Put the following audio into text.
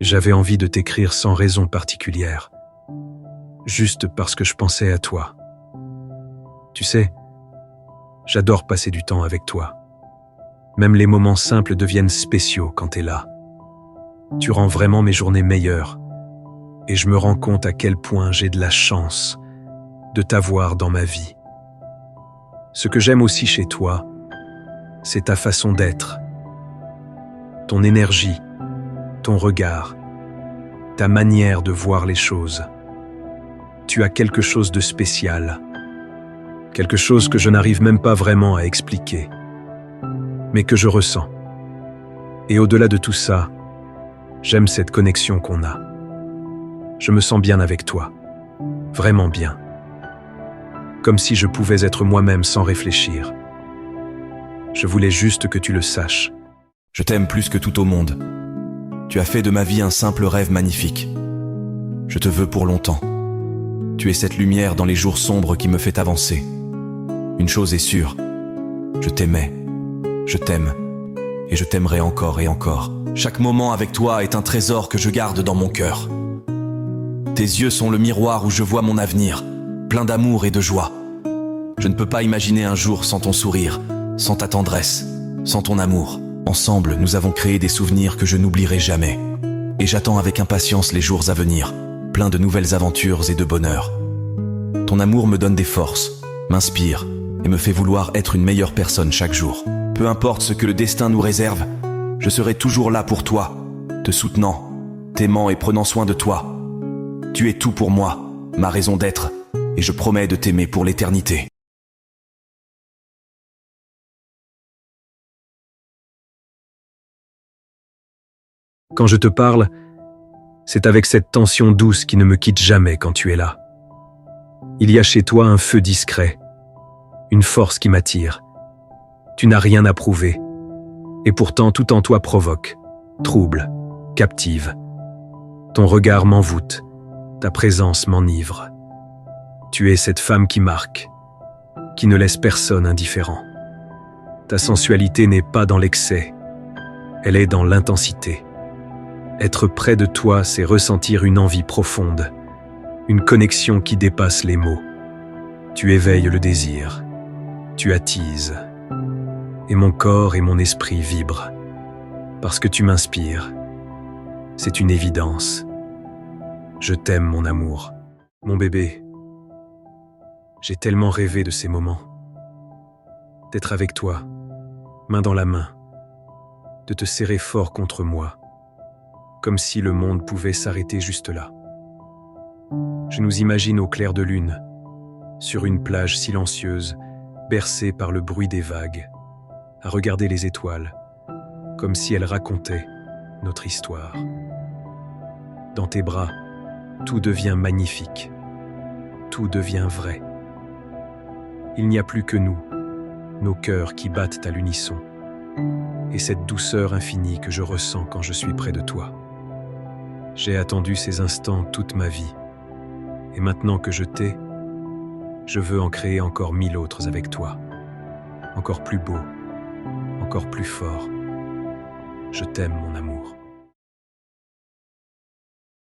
J'avais envie de t'écrire sans raison particulière, juste parce que je pensais à toi. Tu sais, j'adore passer du temps avec toi. Même les moments simples deviennent spéciaux quand t'es là. Tu rends vraiment mes journées meilleures, et je me rends compte à quel point j'ai de la chance de t'avoir dans ma vie. Ce que j'aime aussi chez toi, c'est ta façon d'être, ton énergie, ton regard, ta manière de voir les choses. Tu as quelque chose de spécial, quelque chose que je n'arrive même pas vraiment à expliquer, mais que je ressens. Et au-delà de tout ça, j'aime cette connexion qu'on a. Je me sens bien avec toi, vraiment bien. Comme si je pouvais être moi-même sans réfléchir. Je voulais juste que tu le saches. Je t'aime plus que tout au monde. Tu as fait de ma vie un simple rêve magnifique. Je te veux pour longtemps. Tu es cette lumière dans les jours sombres qui me fait avancer. Une chose est sûre, je t'aimais, je t'aime, et je t'aimerai encore et encore. Chaque moment avec toi est un trésor que je garde dans mon cœur. Tes yeux sont le miroir où je vois mon avenir, plein d'amour et de joie. Je ne peux pas imaginer un jour sans ton sourire, sans ta tendresse, sans ton amour. Ensemble, nous avons créé des souvenirs que je n'oublierai jamais. Et j'attends avec impatience les jours à venir, plein de nouvelles aventures et de bonheur. Ton amour me donne des forces, m'inspire et me fait vouloir être une meilleure personne chaque jour. Peu importe ce que le destin nous réserve, je serai toujours là pour toi, te soutenant, t'aimant et prenant soin de toi. Tu es tout pour moi, ma raison d'être, et je promets de t'aimer pour l'éternité. Quand je te parle, c'est avec cette tension douce qui ne me quitte jamais quand tu es là. Il y a chez toi un feu discret, une force qui m'attire. Tu n'as rien à prouver, et pourtant tout en toi provoque, trouble, captive. Ton regard m'envoûte, ta présence m'enivre. Tu es cette femme qui marque, qui ne laisse personne indifférent. Ta sensualité n'est pas dans l'excès, elle est dans l'intensité. Être près de toi, c'est ressentir une envie profonde, une connexion qui dépasse les mots. Tu éveilles le désir, tu attises, et mon corps et mon esprit vibrent, parce que tu m'inspires. C'est une évidence. Je t'aime, mon amour, mon bébé. J'ai tellement rêvé de ces moments. D'être avec toi, main dans la main, de te serrer fort contre moi, comme si le monde pouvait s'arrêter juste là. Je nous imagine au clair de lune, sur une plage silencieuse, bercée par le bruit des vagues, à regarder les étoiles, comme si elles racontaient notre histoire. Dans tes bras, tout devient magnifique, tout devient vrai. Il n'y a plus que nous, nos cœurs qui battent à l'unisson, et cette douceur infinie que je ressens quand je suis près de toi. J'ai attendu ces instants toute ma vie, et maintenant que je t'ai, je veux en créer encore 1000 autres avec toi, encore plus beaux, encore plus forts. Je t'aime, mon amour.